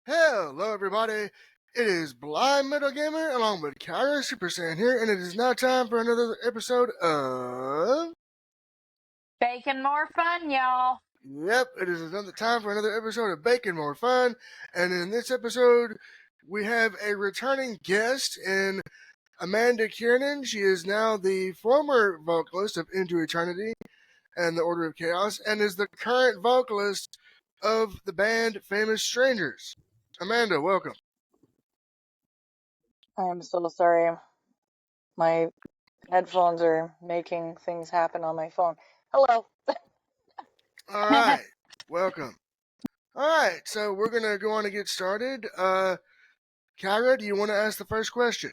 Hello, everybody. It is Blind Metal Gamer along with Kaira Super Saiyan here, and it is now time for another episode of. Bacon more fun, y'all. Yep, it is another time for another episode of Bacon More Fun, and in this episode, we have a returning guest in Amanda KEirnan. She is now the former vocalist of Into Eternity and the Order of Chaos, and is the current vocalist of the band Famous Strangers. Amanda, welcome. I'm so sorry. My headphones are making things happen on my phone. Hello. All right, welcome. All right, so we're gonna go on and get started. Kyra, do you want to ask the first question?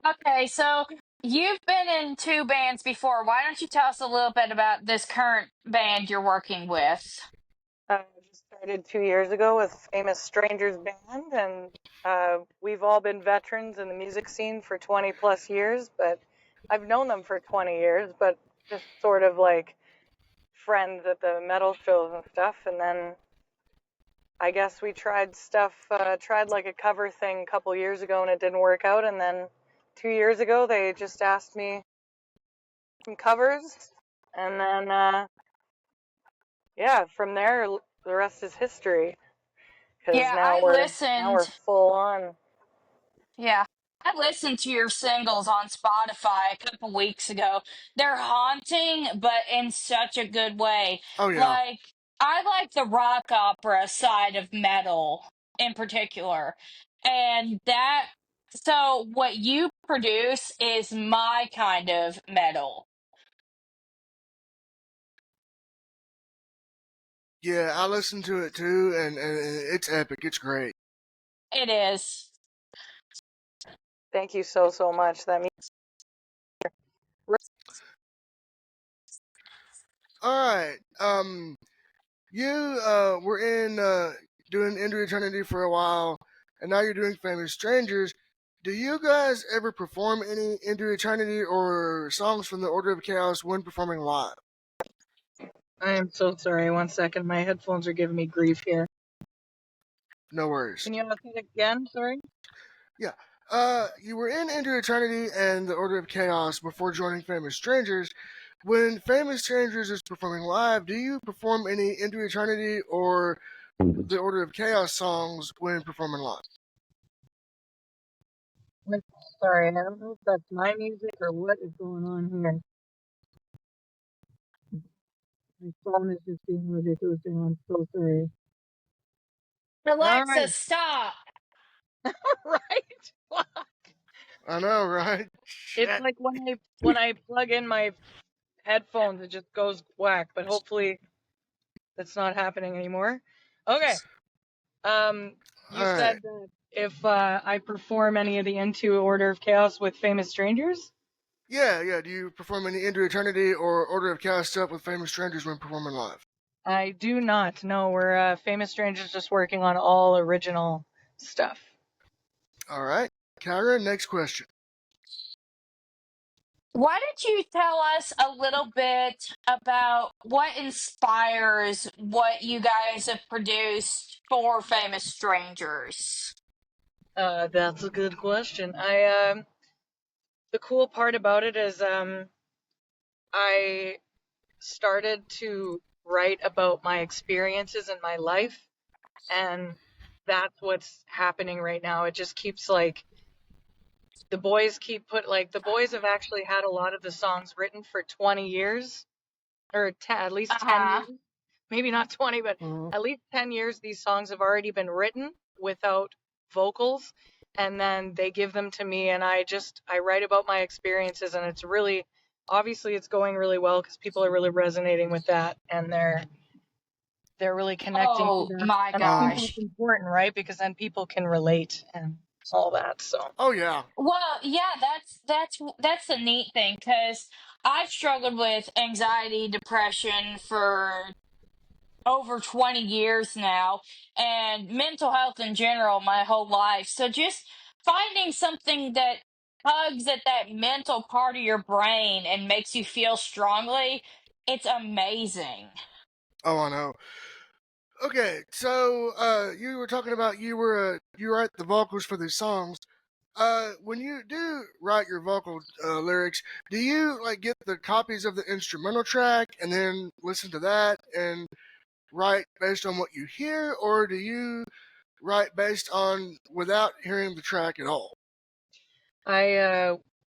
Okay, so you've been in two bands before. Why don't you tell us a little bit about this current band you're working with? I just started 2 years ago with Famous Strangers Band, and we've all been veterans in the music scene for 20 plus years, but I've known them for 20 years, but just sort of like friends at the metal shows and stuff. And then I guess we tried like a cover thing a couple years ago and it didn't work out. And then 2 years ago, they just asked me some covers, and then yeah, from there the rest is history. Because Yeah, now we're full on. Yeah, I listened to your singles on Spotify a couple weeks ago. They're haunting, but in such a good way. Oh yeah, Like, I like the rock opera side of metal in particular. And so what you produce is my kind of metal. yeah. I listened to it too, and it's epic. It's great. It is. Thank you so much. That means All right. You were in doing Into Eternity for a while, and now you're doing Famous Strangers. Do you guys ever perform any Into Eternity or songs from the Order of Chaos when performing live? I am so sorry. 1 second, my headphones are giving me grief here. No worries. Can you ask it again? Sorry. Yeah. You were in Into Eternity and the Order of Chaos before joining Famous Strangers. When Famous Strangers is performing live, do you perform any Into Eternity or the Order of Chaos songs when performing live? Sorry, I don't know if that's my music or what is going on here. My phone is just being ridiculous, and I'm so sorry. Alexa, Alright. stop. Right? I know, right? It's Shit. like when I plug in my headphones, it just goes whack. But hopefully, that's not happening anymore. Okay. You All said right. that if I perform any of the Into Order of Chaos with Famous Strangers. Yeah. Do you perform any Into Eternity or Order of Chaos stuff with Famous Strangers when performing live? I do not. No, we're Famous Strangers, just working on all original stuff. All right. Kyra, next question. Why don't you tell us a little bit about what inspires what you guys have produced for Famous Strangers? That's a good question. The cool part about it is I started to write about my experiences in my life, and that's what's happening right now. It just keeps like the boys have actually had a lot of the songs written for 20 years, or at least 10 Uh-huh. years. Maybe not 20, but at least 10 years these songs have already been written without vocals, and then they give them to me, and I write about my experiences, and it's really, obviously it's going really well because people are really resonating with that, and they're really connecting Oh to that. my And I think gosh. that's important, right? Because then people can relate and all that. So Oh yeah. Well, yeah, that's the neat thing because I've struggled with anxiety, depression for over 20 years now, and mental health in general my whole life. So just finding something that tugs at that mental part of your brain and makes you feel strongly, it's amazing. Oh, I know. Okay, so you were talking about you write the vocals for these songs. When you do write your vocal lyrics, do you like get the copies of the instrumental track and then listen to that and write based on what you hear, or do you write based on without hearing the track at all?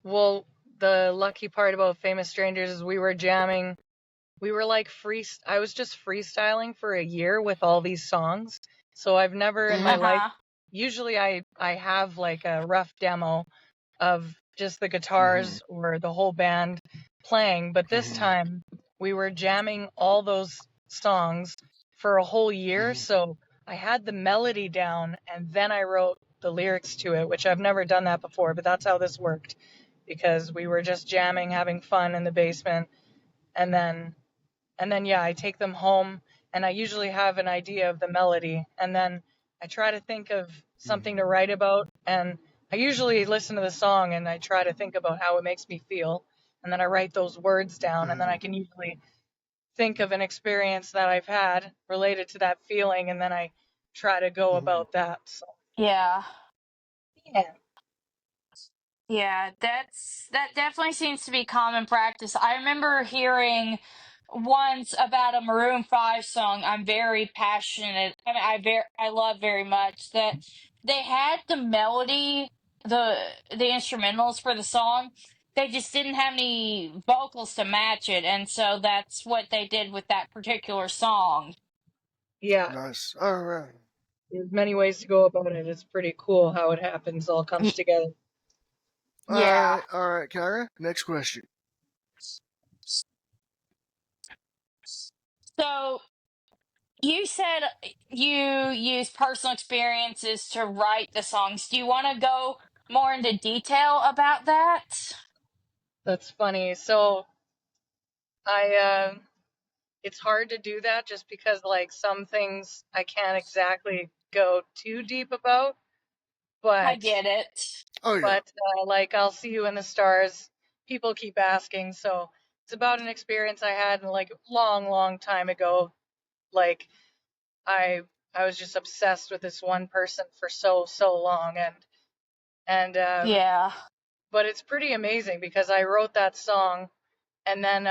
Well, the lucky part about Famous Strangers is we were jamming. We were like I was just freestyling for a year with all these songs. So I've never in my Uh Mm-hmm. life, huh. usually I have like a rough demo of just the Mm-hmm. guitars or the whole band playing, but this Mm-hmm. time we were jamming all those songs for a whole year. Mm-hmm. So I had the melody down and then I wrote the lyrics to it, which I've never done that before, but that's how this worked because we were just jamming, having fun in the basement. And then yeah, I take them home and I usually have an idea of the melody and then I try to think of something to write about and I usually listen to the song and I try to think about how it makes me feel and then I write those words down and then Mm-hmm. I can usually think of an experience that I've had related to that feeling and then I try to go Mm-hmm. about that. So, Yeah. yeah. Yeah, that definitely seems to be common practice. I remember hearing once about a Maroon 5 song I'm very passionate. I love very much that they had the melody, the the instrumentals for the song. They just didn't have any vocals to match it, and so that's what they did with that particular song. Yeah, Nice. All right. there's many ways to go about it. It's pretty cool how it happens, all comes Y- together. All Yeah. right. All right, Kyra. Next question. So you said you use personal experiences to write the songs. Do you want to go more into detail about that? That's funny. So I it's hard to do that just because like some things I can't exactly go too deep about, I but get it. Oh yeah. like I'll see you in the stars. People keep asking, so it's about an experience I had like long time ago. Like I I was just obsessed with this one person for so long and Yeah. but it's pretty amazing because I wrote that song and then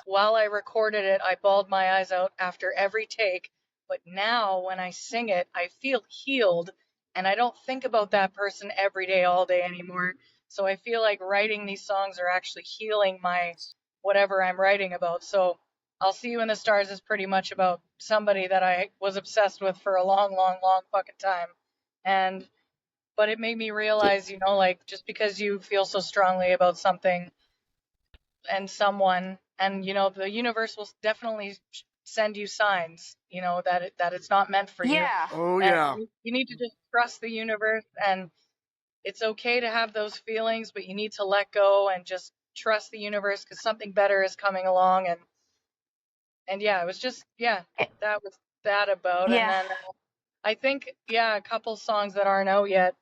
while I recorded it, I bawled my eyes out after every take. But now when I sing it, I feel healed and I don't think about that person every day, all day anymore. So I feel like writing these songs are actually healing my whatever I'm writing about. So I'll See You in the Stars is pretty much about somebody that I was obsessed with for a long fucking time. And but it made me realize, like just because you feel so strongly about something and someone and the universe will definitely send you signs that it's not meant for you Yeah. Oh and yeah. you need to just trust the universe and it's okay to have those feelings but you need to let go and just trust the universe because something better is coming along and yeah it was just that was that about and Yeah. then I think a couple songs that aren't out yet.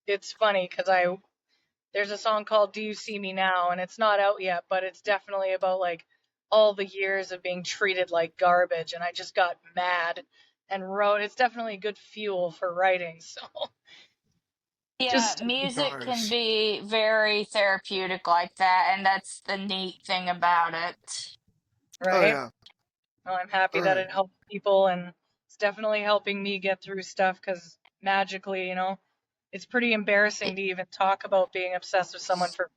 It's funny because I there's a song called Do You See Me Now, and it's not out yet, but it's definitely about like all the years of being treated like garbage, and I just got mad and wrote. It's definitely good fuel for writing. So Yeah, just music can Nice. be very therapeutic like that, and that's the neat thing about it. Oh right. yeah. Well, I'm happy All that right. it helps people, and it's definitely helping me get through stuff because magically, it's pretty embarrassing to even talk about being obsessed with someone for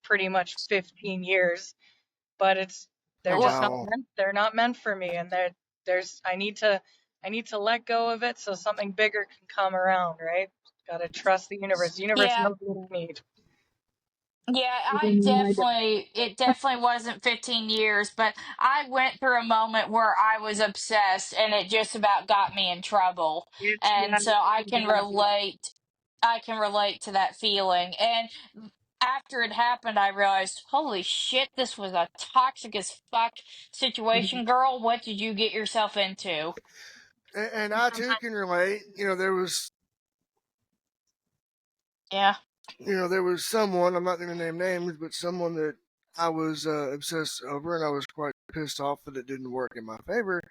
pretty much 15 years. But they're Oh Well, just not wow. meant for me and there's I need to let go of it so something bigger can come around, right? Got to trust the universe. The universe yeah, knows what I need. yeah, Even when I don't. it definitely wasn't 15 years, but I went through a moment where I was obsessed and it just about got me in trouble. And so Exactly. I can relate to that feeling. And after it happened, I realized, holy shit, this was a toxic as fuck situation, girl. What did you get yourself into? And I too can relate. Yeah. There was someone. I'm not going to name names, but someone that I was obsessed over, and I was quite pissed off that it didn't work in my favor.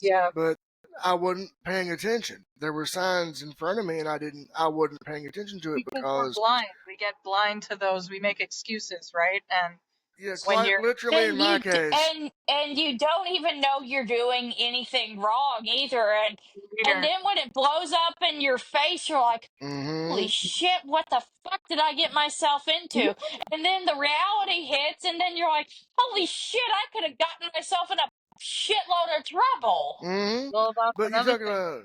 Yeah. But I wasn't paying attention. There were signs in front of me, and I wasn't paying attention to it Because we're because, blind. We get blind to those. We make excuses, right? And yeah, when quite you're literally in And my you case. and you don't even know you're doing anything wrong either. And reader, then when it blows up in your face, you're like, Mm-hmm. holy shit, what the fuck did I get myself into? And then the reality hits, and then you're like, holy shit, I could have gotten myself in a shitload of trouble. Mm-hmm. well, that's But you're another talking thing. about.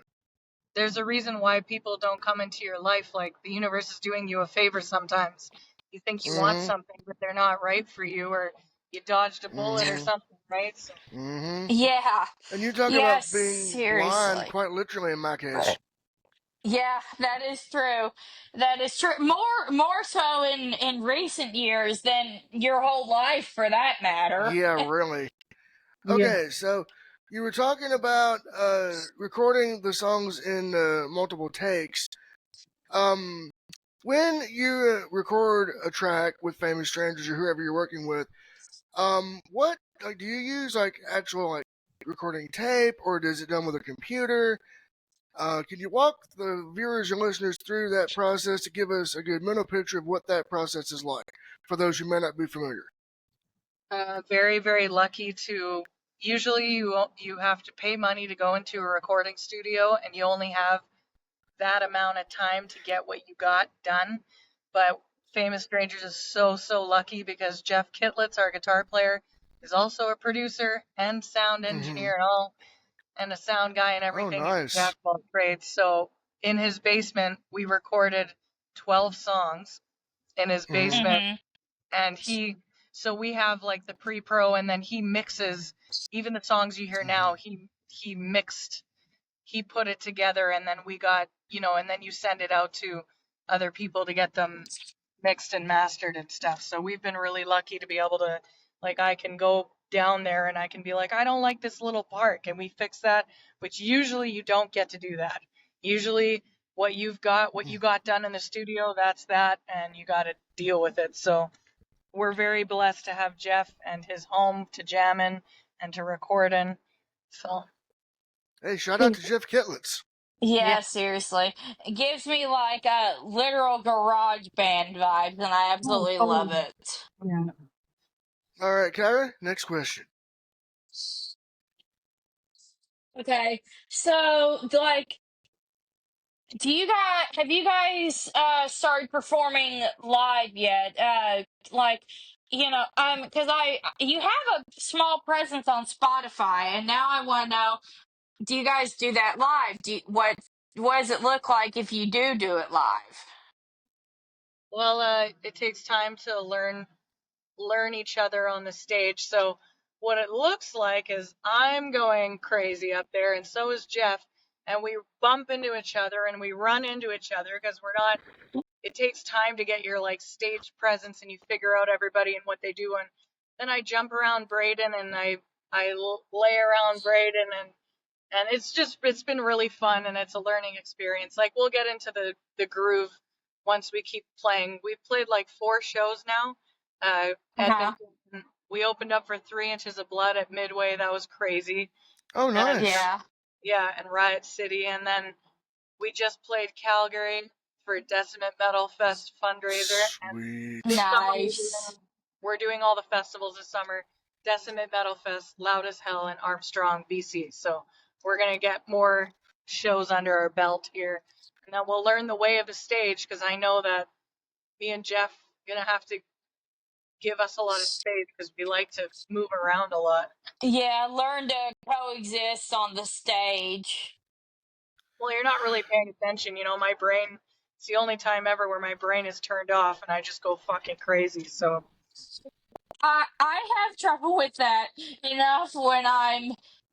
There's a reason why people don't come into your life. Like the universe is doing you a favor sometimes. You think you want Mm-hmm. something, but they're not right for you, or you dodged a bullet or Mm-hmm. something, right? So, Mm-hmm. Yeah. And you talk Yes, about being blind, seriously. quite literally in my case. Yeah, that is true. That is true. More so in recent years than your whole life for that matter. Yeah, really. yeah. Okay, so you were talking about recording the songs in multiple takes. Um, when you record a track with famous strangers or whoever you're working with, what like do you use like actual like recording tape or is it done with a computer? Can you walk the viewers and listeners through that process to give us a good mental picture of what that process is like for those who may not be familiar? Very, very lucky to. Usually, you have to pay money to go into a recording studio, and you only have that amount of time to get what you got done. But Famous Strangers is so lucky because Jeff Kitlitz, our guitar player, is also a producer and sound Mm-hmm. engineer and all, and a sound guy and Oh, everything. He's a nice. jack of all trades. So in his basement, we recorded 12 songs in his Mm-hmm. basement, Hmm. and so we have like the pre-pro, and then he mixes even the songs you hear now. He mixed, he put it together, and then we got, and then you send it out to other people to get them mixed and mastered and stuff. So we've been really lucky to be able to, like, I can go down there and I can be like, I don't like this little part. Can we fix that? Which usually you don't get to do that. Usually what you got done in the studio, that's that, and you got to deal with it. So we're very blessed to have Jeff and his home to jam in and to record in. So Hey, shout out to Jeff Kitlitz. yeah. Yeah, seriously. It gives me like a literal garage band vibes, and I Oh, absolutely love totally. it. Yeah. All right, Kyra, next question. Okay, so like, do you guys have you guys started performing live yet? Like, because you have a small presence on Spotify, and now I want to know, do you guys do that live? What does it look like if you do it live? Well, it takes time to learn each other on the stage. So what it looks like is I'm going crazy up there, and so is Jeff, and we bump into each other and we run into each other because we're not. It takes time to get your like stage presence and you figure out everybody and what they do, and then I jump around Braden and I lay around Braden, and it's been really fun, and it's a learning experience. Like we'll get into the groove once we keep playing. We've played like 4 shows now. Uh-huh. Edmonton, we opened up for 3 Inches of Blood at Midway. That was crazy. Oh, And nice. Yeah. yeah, and Riot City, and then we just played Calgary for Decimate Metal Fest fundraiser. And Sweet. this summer Nice. we're doing all the festivals this summer. Decimate Metal Fest, Loud as Hell in Armstrong, BC. So we're gonna get more shows under our belt here, and then we'll learn the way of the stage because I know that me and Jeff are gonna have to give us a lot of space because we like to move around a lot. Yeah, learn to coexist on the stage. Well, you're not really paying attention, my brain. It's the only time ever where my brain is turned off and I just go fucking crazy. So I have trouble with that enough when I'm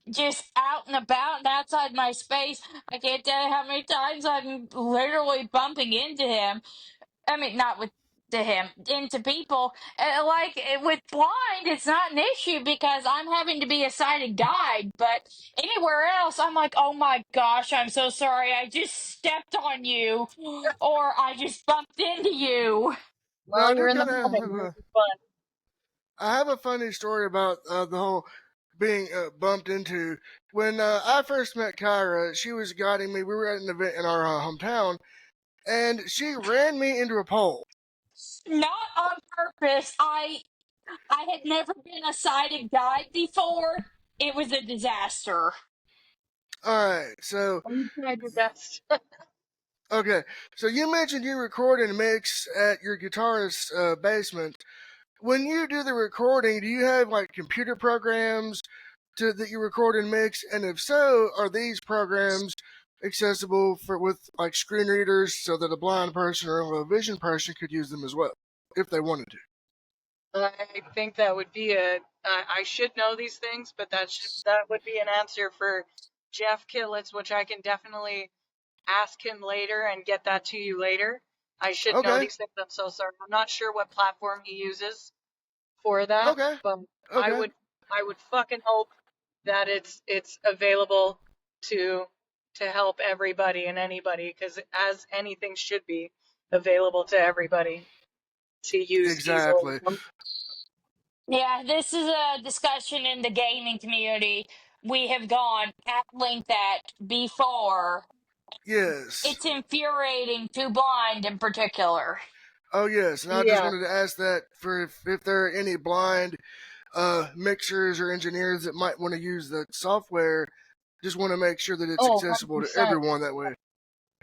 just out and about and outside my space. I can't tell you how many times I'm literally bumping into him. I mean, not with to him, into people. With blind, it's not an issue because I'm having to be a sighted guide. But anywhere else, I'm like, oh my gosh, I'm so sorry. I just stepped on you, or I just bumped into you. Now, well, I you're do in the kind of moment. have You're a, having fun. I have a funny story about the whole being bumped into. When I first met Kaira, she was guiding me. We were at an event in our hometown, and she ran me into a pole. Not on purpose. I had never been a sighted guide before. It was a disaster. All right, so You tried your best. okay, so you mentioned you record and mix at your guitarist's basement. When you do the recording, do you have like computer programs that you record and mix? And if so, are these programs accessible for with like screen readers so that a blind person or a vision person could use them as well if they wanted to? I think that would be I should know these things, but that would be an answer for Jeff Kitlitz, which I can definitely ask him later and get that to you later. I should know Okay, these things. I'm so sorry. I'm not sure what platform he uses for that, okay, but I okay, would I would fucking hope that it's available to help everybody and anybody, because as anything should be available to everybody to use easily. exactly. Yeah, this is a discussion in the gaming community we have gone at length at before. Yes. It's infuriating to blind in particular. Oh, yes. And I just Yeah. wanted to ask that for if there are any blind mixers or engineers that might want to use the software. Just want to make sure that it's Oh, accessible to 100%. everyone. That way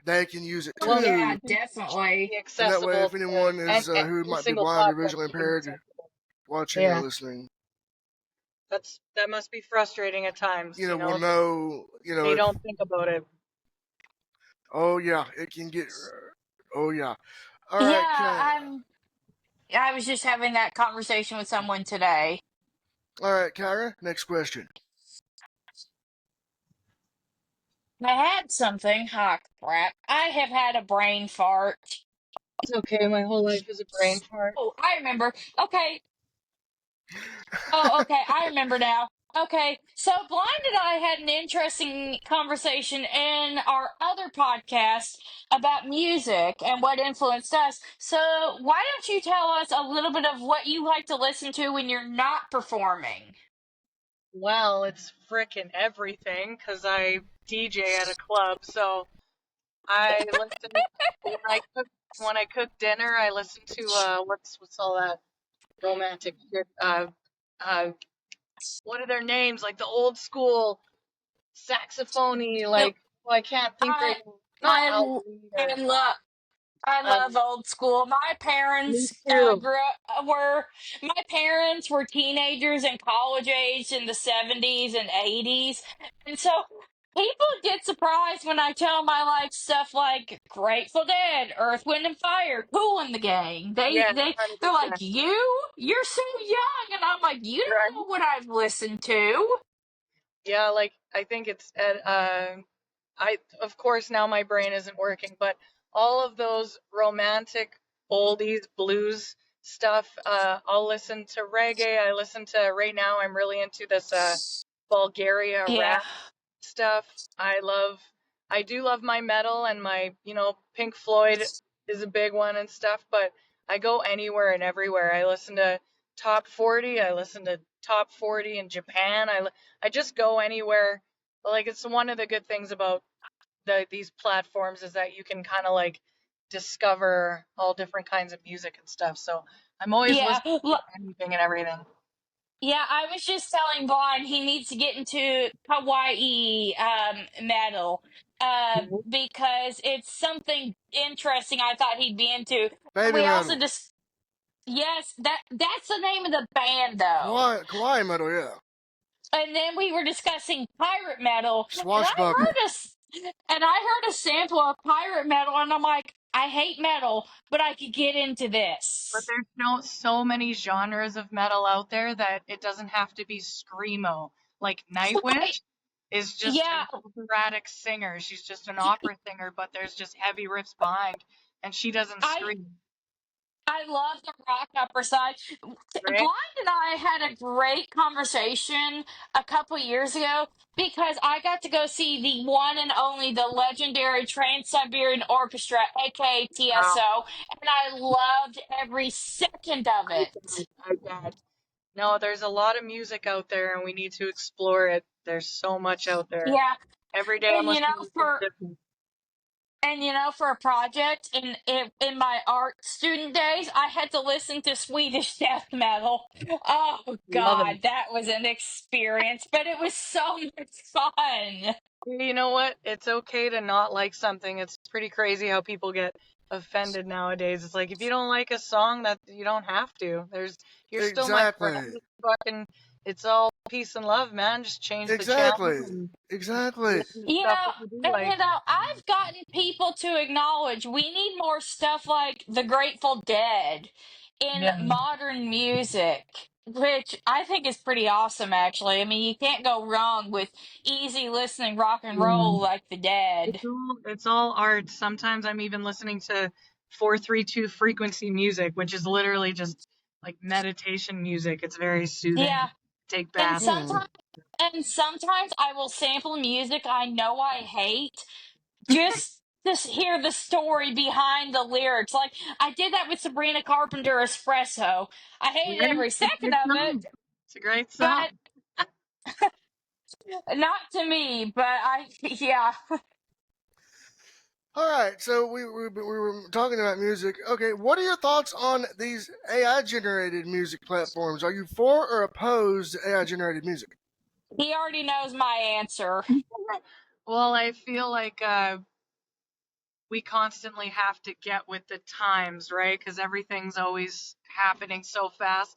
they can use it Well, Yeah, too. it should definitely. be And that way, accessible if anyone and is who any might be single blind or platform visually should be impaired accessible. watching or Yeah, listening, that must be frustrating at times, will know, they if, don't think about it. oh, yeah, it can get, oh, yeah. All right, Yeah, I was just having that conversation with someone today. all right, Kyra, next question. I had something. Ah, crap. I have had a brain fart. It's okay, my whole life is a brain fart. Oh, I remember. Okay. Oh, okay. I remember now. Okay. So, Blind and I had an interesting conversation in our other podcast about music and what influenced us. So, why don't you tell us a little bit of what you like to listen to when you're not performing? Well, it's frickin' everything, 'cause I DJ at a club, so I listen when I cook dinner. I listen to what's all that romantic shit. Uh, what are their names? Like the old school saxophony. Yep. Like, well, I can't think right I, now. Not I, Al Green I or love. I love um. old school. My Me parents too. my parents were teenagers and college age in the 70s and 80s. And so people get surprised when I tell them I like stuff like Grateful Dead, Earth, Wind and Fire, Kool and the Gang. Yeah, They're like, 100%. You're so young," and I'm like, "You don't Right. know what I've listened to." Yeah, like I think it's at I of course now my brain isn't working, but all of those romantic oldies blues stuff. I'll listen to reggae. I listen to right now. I'm really into this Bulgaria Yeah. rap stuff. I do love my metal and my, Pink Floyd is a big one and stuff, but I go anywhere and everywhere. I listen to top 40, I listen to top 40 in Japan. I just go anywhere. Like it's one of the good things about these platforms is that you can kind of like discover all different kinds of music and stuff. So I'm always Yeah. listening to anything and everything. Yeah, I was just telling Vaughn he needs to get into Hawaii metal because it's something interesting I thought he'd be into. And Baby we also metal, just yes, that's the name of the band though. kawaii metal, yeah, And then we were discussing pirate metal, and swashbuckle. I heard a sample of pirate metal, and I'm like, I hate metal, but I could get into But this. there's so many genres of metal out there that it doesn't have to be screamo. Like Right? Nightwish is just Yeah, an operatic singer. She's just an opera singer, but there's just heavy riffs behind, and she doesn't I scream, I love the rock opera side. right? Blind and I had a great conversation a couple years ago because I got to go see the one and only the legendary Trans Siberian Orchestra, aka Wow, TSO, and I loved every second of I it. bet, I bet. No, there's a lot of music out there, and we need to explore it. There's so much out there. Yeah, Every day I'm and listening to something different. for a project in my art student days, I had to listen to Swedish death metal. Oh Love it. God, that was an experience, but it was so much fun. You know what? It's okay to not like something. It's pretty crazy how people get offended nowadays. It's like if you don't like a song, that you don't have to. You're still my friend. Exactly. Fucking, it's all peace and love, man. Just change the channel Exactly. and Exactly. listen to stuff that you do like. I've gotten people to acknowledge we need more stuff like the Grateful Dead in Yeah. modern music, which I think is pretty awesome, actually. I mean, you can't go wrong with easy listening rock and Yeah. roll like the Dead. It's all art. Sometimes I'm even listening to 432 frequency music, which is literally just like meditation music. It's very soothing. Yeah, Take and baths. Hmm. sometimes I will sample music I know I hate just to hear the story behind the lyrics. Like I did that with Sabrina Carpenter Espresso. I hated Right? every It's a second good of it, song. It's a great song. but not to me. But I, yeah, All right, so we were talking about music. Okay, what are your thoughts on these AI generated music platforms? Are you for or opposed to AI generated music? he already knows my answer. Well, I feel like we constantly have to get with the times, right? Because everything's always happening so fast.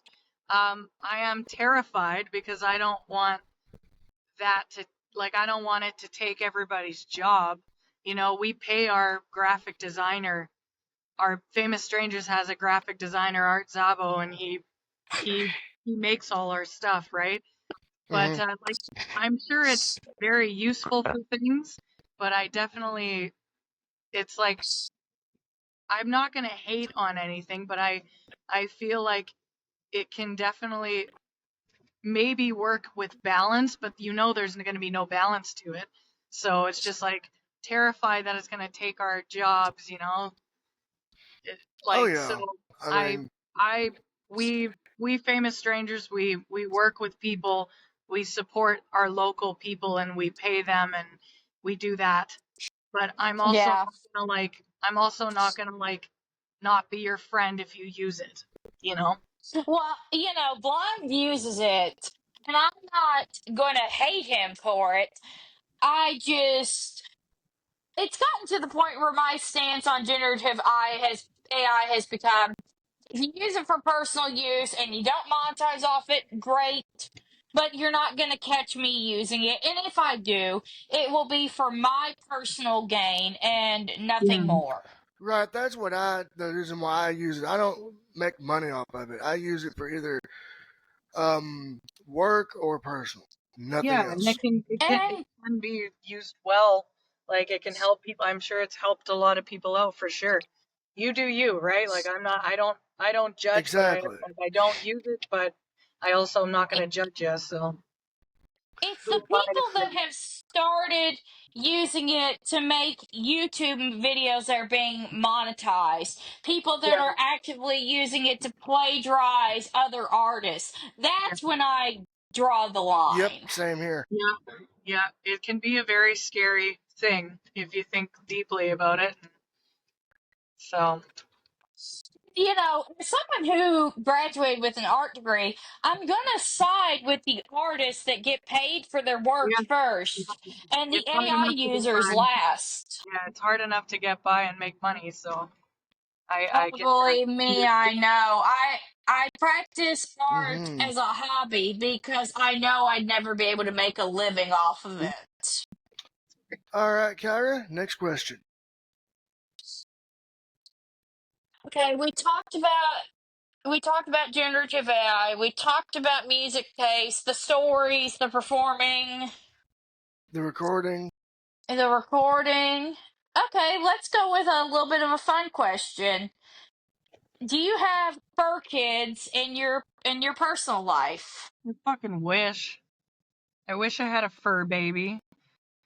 I am terrified because I don't want that to, like, I don't want it to take everybody's job. You know, we pay our graphic designer. Our Famous Strangers has a graphic designer, Art Zabo, and he he makes all our stuff, right? But Mm-hmm. like, I'm sure it's very useful for things, but I definitely, it's like, I'm not gonna hate on anything, but I feel like it can definitely maybe work with balance, but you know there's gonna be no balance to it. So it's just like terrified that it's gonna take our jobs, you know? Oh Like, so yeah. I I mean, I we Famous Strangers, we work with people, we support our local people and we pay them and we do that. But Yeah. I'm also not gonna like not be your friend if you use it, you know? Well, Blind uses it, and I'm not going to hate him for it. I just it's gotten to the point where my stance on generative AI has become if you use it for personal use and you don't monetize off it, great. But you're not going to catch me using it. And if I do, it will be for my personal gain and nothing Yeah. more. right. That's the reason why I use it. I don't make money off of it. I use it for either work or personal. Nothing Yeah, and else. it And can be used well. Like it can help people. I'm sure it's helped a lot of people out for sure. You do you, right? Like I don't judge, but Exactly. I don't use it, but I also am not gonna judge you. So it's who the am I to people that say? have started using it to make YouTube videos that are being monetized. People that Yeah, are actively using it to plagiarize other artists. yeah, That's when I draw the Yep. line. Same here. yeah, yeah. It can be a very scary thing if you think deeply about it. So As someone who graduated with an art degree, I'm gonna side with the artists that get paid for their work yeah, first, and the it's hard AI enough to get users by. last. Yeah, it's hard enough to get by and make money. So I Oh, get that. believe me, I know. I practice art Mm-hmm. as a hobby because I know I'd never be able to make a living off of it. All right, Kyra. Next question. Okay, we talked about generative AI. We talked about music taste, the stories, the performing, The recording. the recording. Okay, let's go with a little bit of a fun question. Do you have fur kids in your personal life? I fucking wish. I wish I had a fur baby.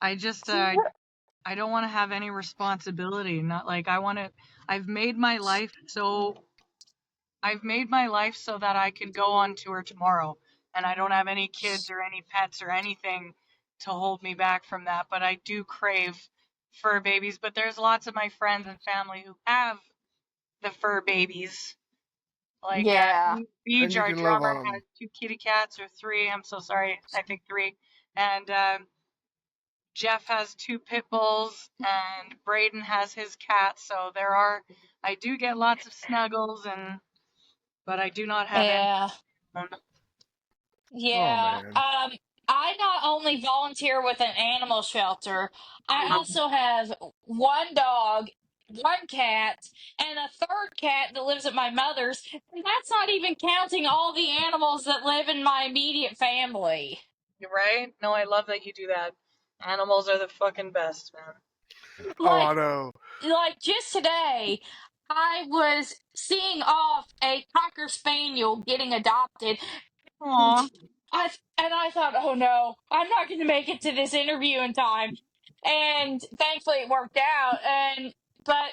I just I don't want to have any responsibility. Not like I want to. I've made my life so I've made my life so that I could go on tour tomorrow, and I don't have any kids or any pets or anything to hold me back from that. But I do crave fur babies. But there's lots of my friends and family who have the fur babies. Like Yeah. And Beej, you our can love on drummer, them. has 2 kitty cats or 3. I'm so sorry. I think 3. And Jeff has 2 pit bulls, and Braden has his cat. So I do get lots of snuggles, but I do not have any. Yeah. Oh Yeah. man. I not only volunteer with an animal shelter, I also have one dog, one cat, and a third cat that lives at my mother's. And that's not even counting all the animals that live in my immediate family. Right? No, I love that you do that. Animals are the fucking best, man. Oh, I Like, know. just today, I was seeing off a cocker spaniel getting adopted. And Aw. I thought, oh no, I'm not going to make it to this interview in time. And thankfully, it worked out. But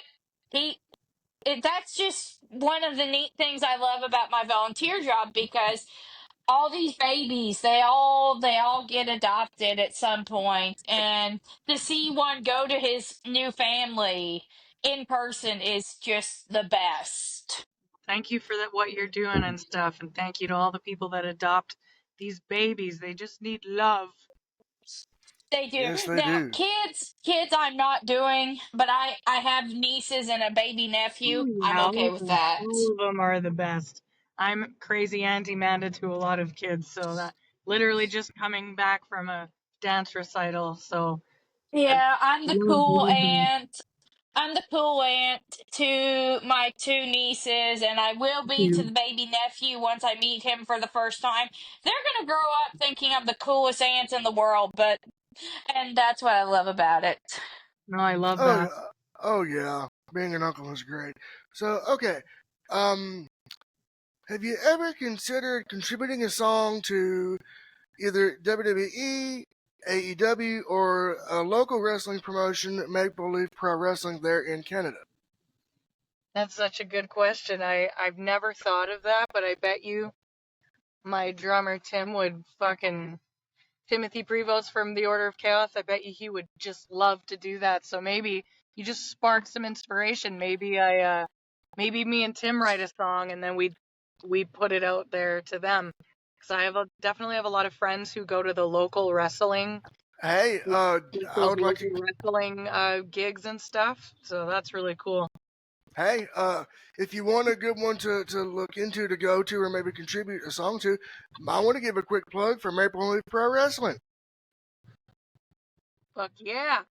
he, that's just one of the neat things I love about my volunteer job, because all these babies, they all get adopted at some point, and to see one go to his new family in person is just the best. Thank you for what you're doing and stuff, and thank you to all the people that adopt these babies. They just need love. They do. Yes, they Now, do. kids I'm not doing, but I have nieces and a baby Oh nephew. I'm yeah, okay with that. all of them are the best. I'm crazy Auntie Manda to a lot of kids, so that literally just coming back from a dance recital, so I Yeah, love that. I'm the cool aunt to my 2 nieces, and I will be to the baby nephew once I meet him for the first time. They're gonna grow up thinking I'm the coolest aunt in the world, and that's what I love about it. No, I love Oh, that. yeah. Oh yeah. Being an uncle is great. So okay. Um, have you ever considered contributing a song to either WWE, AEW, or a local wrestling promotion, Make Believe Pro Wrestling, there in Canada? That's such a good question. I've never thought of that, but I bet you my drummer Tim would fucking Timothy Prevost from the Order of Chaos. I bet you he would just love to do that. So maybe you just sparked some inspiration. Maybe me and Tim write a song and then we put it out there to them. Because definitely have a lot of friends who go to the local wrestling, Hey, just I those would like to. local wrestling gigs and stuff. So that's really cool. Hey, if you want a good one to look into, to go to, or maybe contribute a song to, I want to give a quick plug for Maple Leaf Pro Wrestling. Fuck yeah.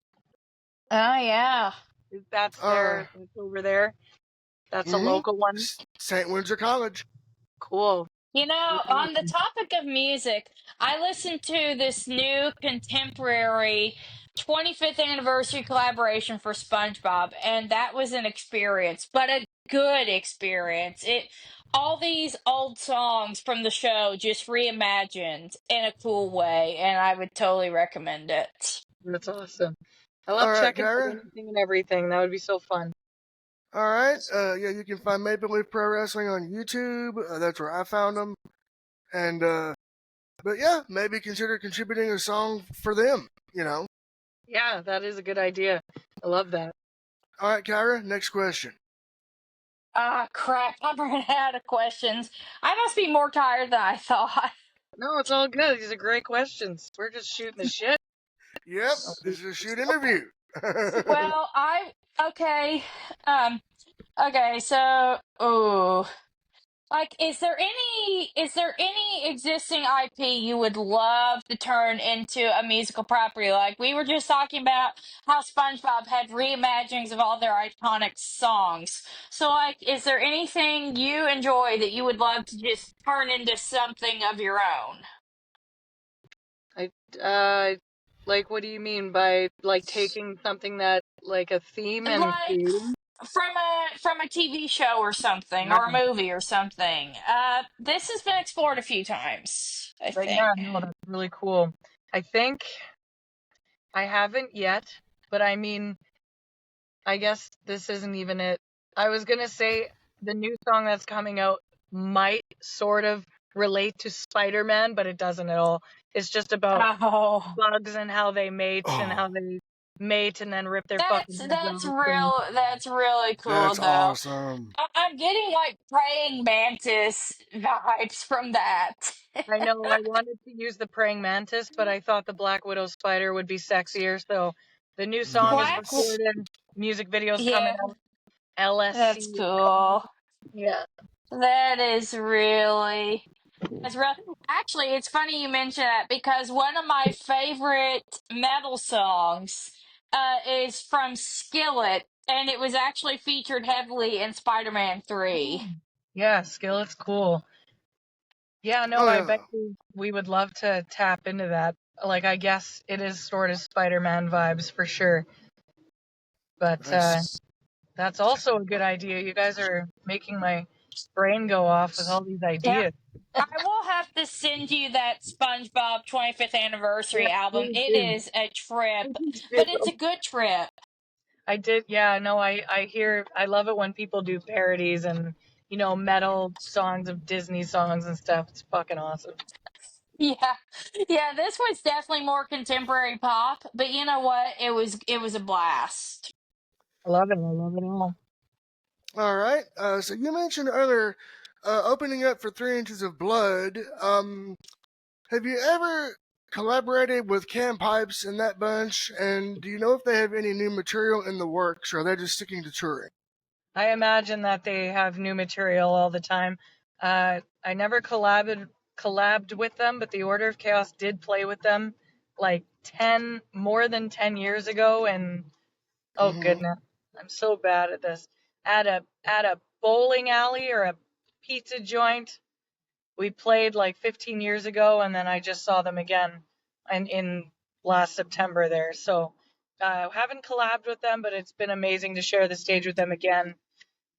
Oh yeah. That's Uh, that's over there. That's a local one. St. Windsor College. Cool. On the topic of music, I listened to this new contemporary 25th anniversary collaboration for SpongeBob, and that was an experience, but a good experience. It All these old songs from the show just reimagined in a cool way, and I would totally recommend it. That's awesome. I All love right, checking out Kaira. anything and everything. That would be so fun. All right. Yeah, you can find Maple Leaf Pro Wrestling on YouTube. That's where I found them. And but yeah, maybe consider contributing a song for them. You know. Yeah, that is a good idea. I love that. All right, Kyra. Next question. Ah, crap. I'm running out of questions. I must be more tired than I thought. No, it's all good. These are great questions. We're just shooting the shit. Yep, this is a shoot interview. Well, okay. Um, okay, so, oh, like, is there any existing IP you would love to turn into a musical property? Like, we were just talking about how SpongeBob had reimaginings of all their iconic songs. So, like, is there anything you enjoy that you would love to just turn into something of your own? I like what do you mean by like taking something that like a theme and Like creating? from a TV show or something, Yeah, or a movie or something. This has been explored a few times, I but think. yeah, no, that's really cool. I think I haven't yet, but I mean, I guess this isn't even it. I was gonna say the new song that's coming out might sort of relate to Spider-Man, but it doesn't at all. It's just about Oh, bugs and how they mate and how Oh, they mate and then rip their fucking heads off. And that's really cool that's though. awesome. I'm getting like praying mantis vibes from that. I know I wanted to use the praying mantis, but I thought the Black Widow spider would be sexier. So the new song is Black, Nice. recorded, music video's coming yeah, out. LSC. that's cool. Yeah. That is really that's real. Actually, it's funny you mention that because one of my favorite metal songs is from Skillet, and it was actually featured heavily in Spider-Man 3. Yeah, Skillet's cool. Yeah, no, Oh I yeah. bet we would love to tap into that. Like, I guess it is sort of Spider-Man vibes for sure. But Nice. that's also a good idea. You guys are making my brain go off with all these Yeah, ideas. I will have to send you that SpongeBob 25th Yeah, anniversary album. please It do. is a trip, Please but do. it's a good trip. I did, yeah, no, I love it when people do parodies and, metal songs of Disney songs and stuff. It's fucking awesome. Yeah, yeah. This was definitely more contemporary pop, but you know what? It was a blast. I love it. I love it all. All right. So you mentioned earlier opening up for 3 Inches of Blood. Have you ever collaborated with Cam Pipes and that bunch? And do you know if they have any new material in the works, or are they just sticking to touring? I imagine that they have new material all the time. I never collabed with them, but the Order of Chaos did play with them like more than 10 years ago, and oh Mm-hmm. goodness, I'm so bad at this. At a bowling alley or a pizza joint, we played like 15 years ago, and then I just saw them again in last September there. So haven't collabed with them, but it's been amazing to share the stage with them again.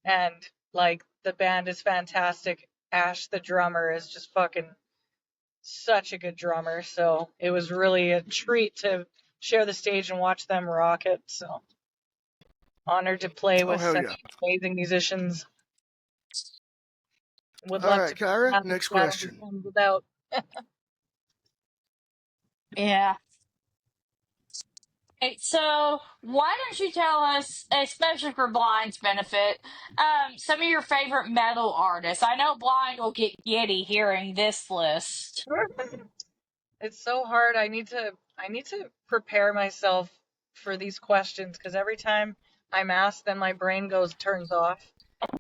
And like the band is fantastic. Ash, the drummer, is just fucking such a good drummer. So it was really a treat to share the stage and watch them rock it. So honored to play Oh, with hell such yeah. amazing musicians. Would All love to right, Kyra, have a next battle that question. comes without. Yeah. Okay, so why don't you tell us, especially for Blind's benefit, some of your favorite metal artists? I know Blind will get giddy hearing this list. It's so hard. I need to prepare myself for these questions because every time I'm asked, then my brain turns off.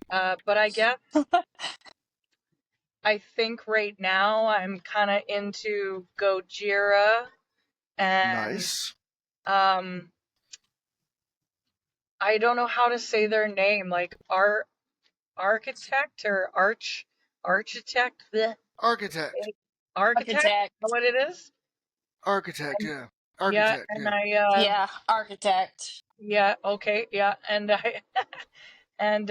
But I think right now I'm kind of into Gojira and Nice. um I don't know how to say their name, like architect or architect, bleh, Architect. architect. Architect. Know what it is? Architect, And, yeah. yeah, Architect, and yeah. Yeah, architect. yeah, okay, yeah, and I and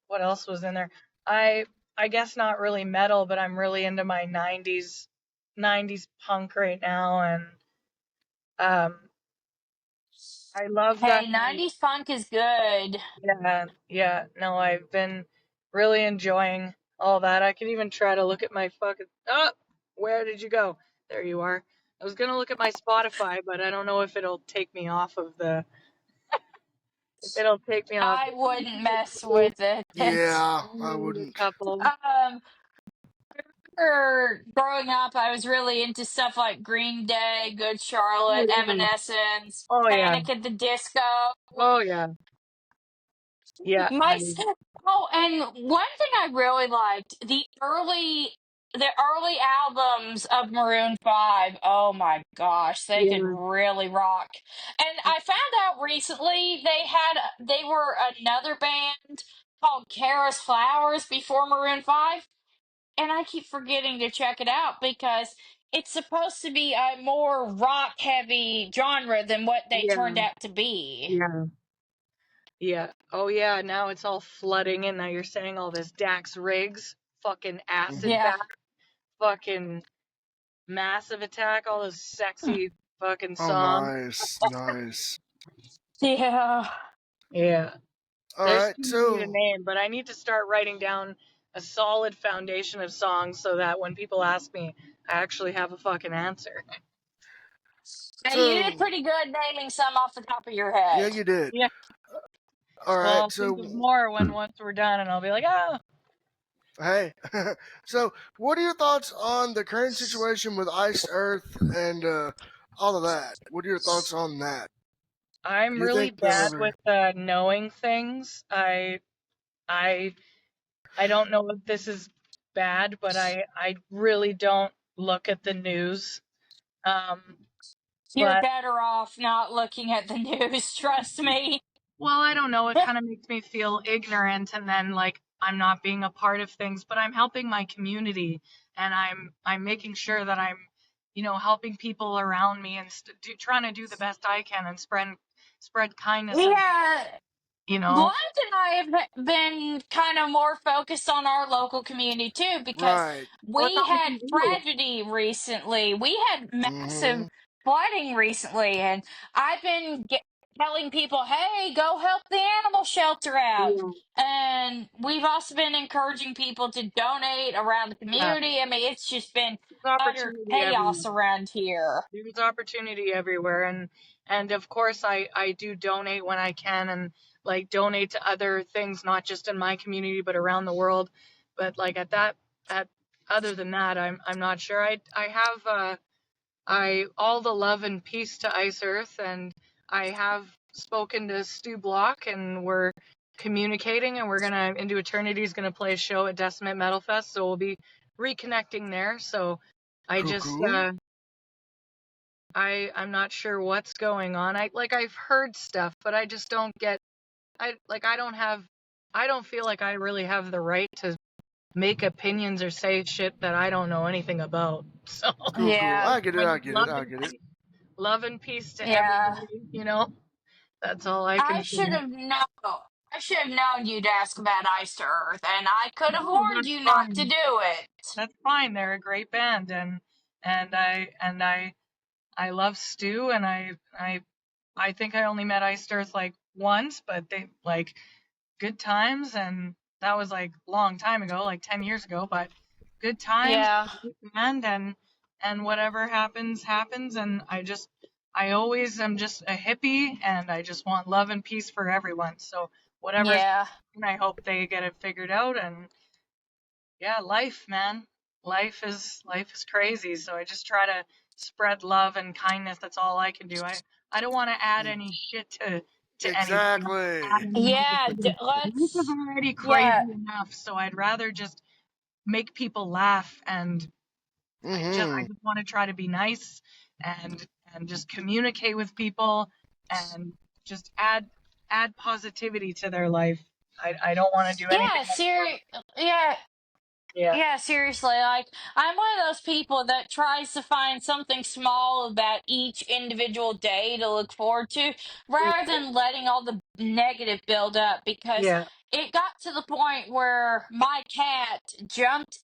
what else was in there? I I guess not really metal, but I'm really into my 90s punk right now, and um I love that. Hey, 90s punk is good. Yeah, no, I've been really enjoying all that. I can even try to look at my fucking. Oh, where did you go? There you are. I was gonna look at my Spotify, but I don't know if it'll take me off of the. If it'll take me off. I wouldn't mess with it. Yeah, I Only a wouldn't. couple. Growing up, I was really into stuff like Green Day, Good Oh Charlotte, yeah. Evanescence, Oh yeah. Panic at the Disco. Oh yeah. Yeah. My oh, and one thing I really liked the early albums of Maroon 5. Oh my gosh, they could Yeah. really rock. And I found out recently they were another band called Kara's Flowers before Maroon 5, and I keep forgetting to check it out because it's supposed to be a more rock heavy genre than what they turned Yeah. out to be. Yeah. Yeah. Oh yeah. Now it's all flooding, and now you're saying all this Dax Riggs, fucking acid Hmm. Yeah. bath, fucking Massive Attack, all those sexy fucking Oh, songs. nice. Nice. Yeah. Yeah. All There's right, too many to so name, but I need to start writing down a solid foundation of songs so that when people ask me, I actually have a fucking answer. Yeah, you did So, pretty good naming some off the top of your yeah, head. you did. Yeah. All Well, right. I'll think of more once we're done, and I'll be like, oh. Hey, so what are your thoughts on the current situation with Iced Earth and all of that? What are your thoughts on that? I'm Do you really think they'll bad ever? with knowing things. I don't know if this is bad, but I really don't look at the news. Um, You're but better off not looking at the news, trust me. well, I don't know. It kind of makes me feel ignorant, and then like I'm not being a part of things. But I'm helping my community, and I'm making sure that I'm, helping people around me and trying to do the best I can and spread kindness and Yeah, you know. Blunt and I have been kind of more focused on our local community too because Right. What's we up with had you? tragedy recently. We had massive Mm-hmm. flooding recently, and I've been telling people, hey, go help the animal shelter out. Yeah, And we've also been encouraging people to donate around the yeah. community. I mean, it's just been There's utter opportunity everywhere. chaos around here. There's opportunity everywhere, and of course I do donate when I can, and like donate to other things, not just in my community but around the world. But like at other than that, I'm not sure. I have I all the love and peace to Ice Earth, and I have spoken to Stu Block, and we're communicating, and we're gonna Into Eternity is gonna play a show at Decimate Metal Fest, so we'll be reconnecting there. So I Cool, just cool. I'm not sure what's going on. I've heard stuff, but I just don't get. I don't feel like I really have the right to make opinions or say shit that I don't know anything about. So Cool, cool. Yeah, I get it. I I just get it. I get it. love and peace to yeah. everybody. That's all I I can should say. have known. I should have known you'd ask about Ice to Earth, and I could have No, warned that's you not to fine. do it. That's fine. They're a great band, and I love Stu, and I think I only met Ice Earth like once, but they like good times, and that was like a long time ago, like 10 years ago, but good times, Yeah, good band, and whatever happens happens, and I always am just a hippie, and I just want love and peace for everyone. So whatever's yeah, happening, I hope they get it figured out. And yeah, life, man, life is crazy, so I just try to spread love and kindness. That's all I can do. I don't want to add any shit to anything. Exactly. Add any yeah. negativity. Life is Let's. already Yeah, crazy enough, so I'd rather just make people laugh, and I Mm-hmm. just want to try to be nice, and just communicate with people, and just add positivity to their life. I don't want to do anything yeah. else. Yeah, Yeah. yeah. Seriously, like I'm one of those people that tries to find something small about each individual day to look forward to, rather than letting all the negative build up. Because Yeah. it got to the point where my cat jumped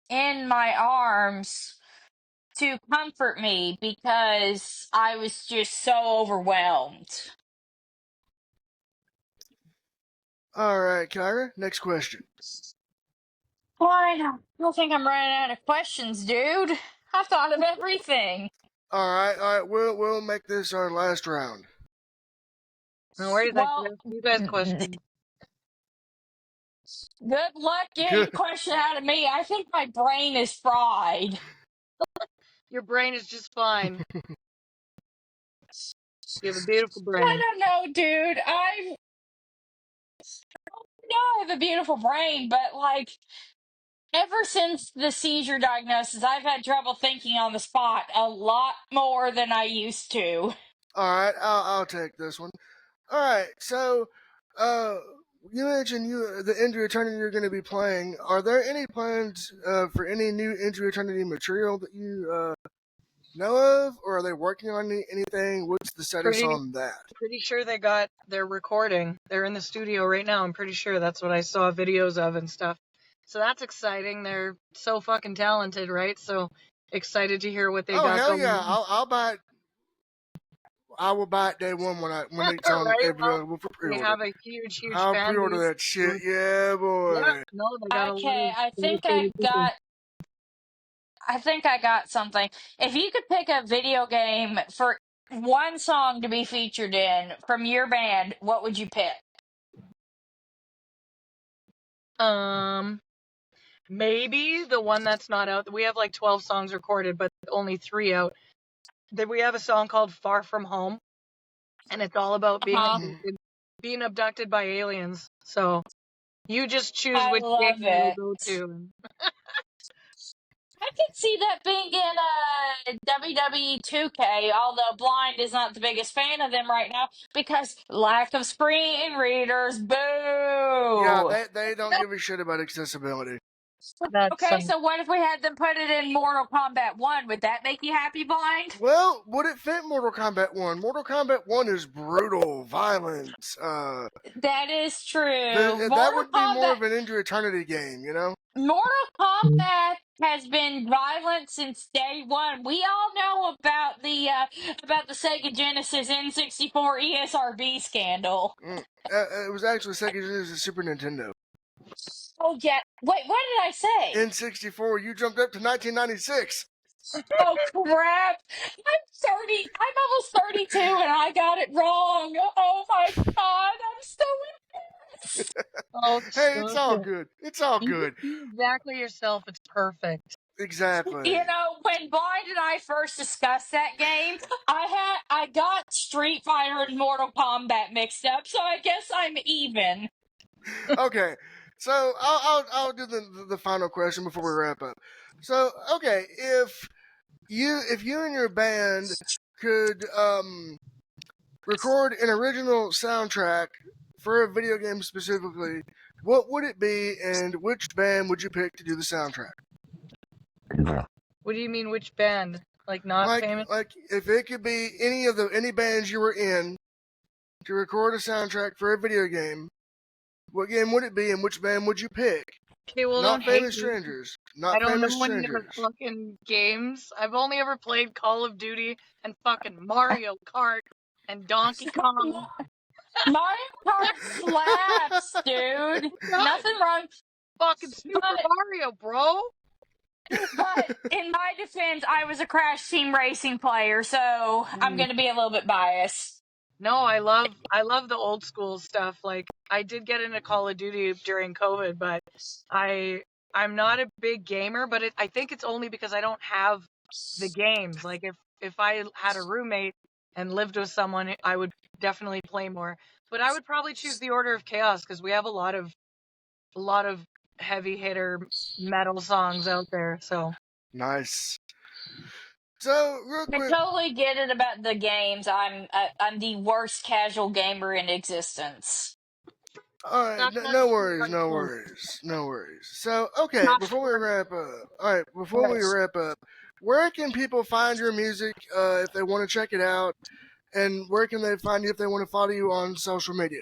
in my arms to comfort me because I was just so overwhelmed. All right, Kyra. Next question. Why not? I don't think I'm running out of questions, dude. I've thought of everything. All right, all right. We'll make this our last round. No worries. I can Well, ask you guys good questions. luck getting a Good. question out of me. I think my brain is fried. Your brain is just fine. You have a beautiful I brain. don't know, dude. I know I have a beautiful brain, but like ever since the seizure diagnosis, I've had trouble thinking on the spot a lot more than I used to. All right, I'll take this one. All right, so uh, you mentioned the Into Eternity you're going to be playing. Are there any plans for any new Into Eternity material that you know of, or are they working on anything? What's the status Pretty on that? pretty sure they're recording. They're in the studio right now. I'm pretty sure that's what I saw videos of and stuff. So that's exciting. They're so fucking talented, right? So excited to hear what they Oh got hell going yeah! on. I'll buy. I will buy it day one when it's on Right? available for They pre-order. have a huge I'll fan pre-order base. that shit. Yeah, boy. Yeah, no, they got a lot Okay, of I think dedicated people. I got something. If you could pick a video game for one song to be featured in from your band, what would you pick? Maybe the one that's not out. We have like 12 songs recorded, but only 3 out. Then we have a song called "Far From Home," and it's all about Huh? being abducted by aliens. So you just choose I which game love you it. go to. I could see that being in WWE 2K, although Blind is not the biggest fan of them right now because lack of screen readers. Yeah, Boo! they don't give a shit about accessibility. That's Okay, so what if we had them put it in Mortal Kombat 1? Would that make you happy, Blind? Well, would it fit Mortal Kombat 1? Mortal Kombat 1 is brutal, violence. That is true. That would be more of an Into Eternity game, you know? Mortal Kombat has been violent since day one. We all know about the Sega Genesis N64 ESRB scandal. It was actually Sega Genesis Super Nintendo. Oh yeah. Wait, what did I say? N64, you jumped up to 1996. Oh crap! I'm 30. I'm almost 32, and I got it wrong. Oh my god! I'm so embarrassed. oh, Hey, it's all good. good. It's all You good. just be exactly yourself. It's perfect. Exactly. You know, when Blind and I first discussed that game, I got Street Fighter and Mortal Kombat mixed up, so I guess I'm even. Okay, so I'll do the final question before we wrap up. So, okay, if you and your band could record an original soundtrack for a video game specifically, what would it be, and which band would you pick to do the soundtrack? What do you mean, which band? Like not famous? Like if it could be any bands you were in to record a soundtrack for a video game, what game would it be, and which band would you pick? Okay, well, Not don't hate famous me. strangers. I Not don't famous know any of the strangers. fucking games. I've only ever played Call of Duty and fucking Mario Kart and Donkey Kong. Mario Kart slaps, dude. Nothing wrong. Fucking Super But Mario, bro. but in my defense, I was a Crash Team Racing player, so I'm gonna be a little bit biased. No, I love the old school stuff. Like I did get into Call of Duty during COVID, but I'm not a big gamer. But I think it's only because I don't have the games. Like if I had a roommate and lived with someone, I would definitely play more. But I would probably choose the Order of Chaos because we have a lot of heavy hitter metal songs out there. So Nice. So real I quick, totally get it about the games. I'm the worst casual gamer in existence. all right, that's no actually worries, quite no close. worries, no worries. So okay, Not before we sure. wrap up, all right, before we Yes. wrap up, where can people find your music if they want to check it out, and where can they find you if they want to follow you on social media?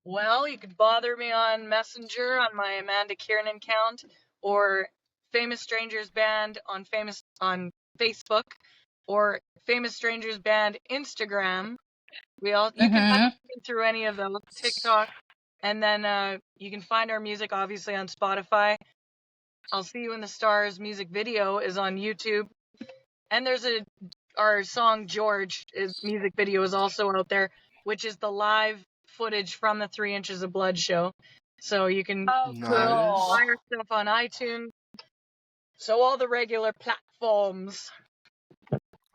Well, you could bother me on Messenger on my Amanda KEirnan account or Famous Strangers Band on Facebook or Famous Strangers Band Instagram. You can find Mm-hmm. me through any of those, TikTok, and then you can find our music obviously on Spotify. I'll See You in the Stars music video is on YouTube, and there's our song George music video is also out there, which is the live footage from the 3 Inches of Blood show. So you can Oh, Nice. cool. buy our stuff on iTunes. So all the regular platforms.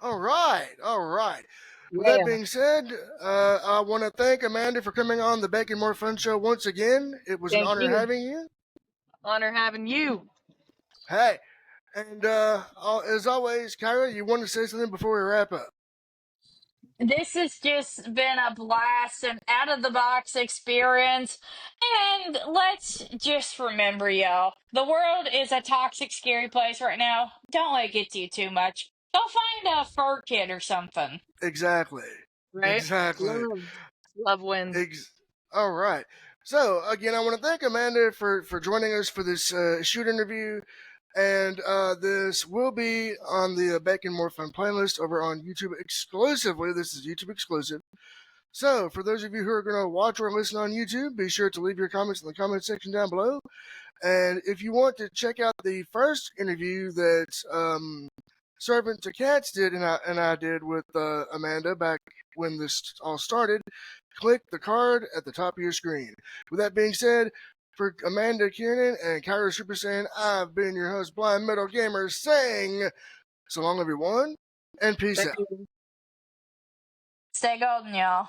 All right, all right. With that being said, I want to thank Amanda for coming on the Bacon More Fun Show once again. It was an Thank honor you. having you. Honor having you. Hey, and as always, Kaira, you want to say something before we wrap up? This has just been a blast and out of the box experience. And let's just remember, y'all, the world is a toxic, scary place right now. Don't let it get to you too much. Go find a fur kid or something. Exactly. Right? Exactly. Love wins. All right. So again, I want to thank Amanda for joining us for this shoot interview, And this will be on the Bacon More Fun playlist over on YouTube exclusively. This is YouTube exclusive. So, for those of you who are going to watch or listen on YouTube, be sure to leave your comments in the comment section down below. And if you want to check out the first interview that Servant to Cats did and I did with Amanda back when this all started, click the card at the top of your screen. With that being said, for Amanda KEirnan and Kaira Super Saiyan, I've been your host, Blind Metal Gamer, saying so long, everyone, and peace out. Stay golden, y'all.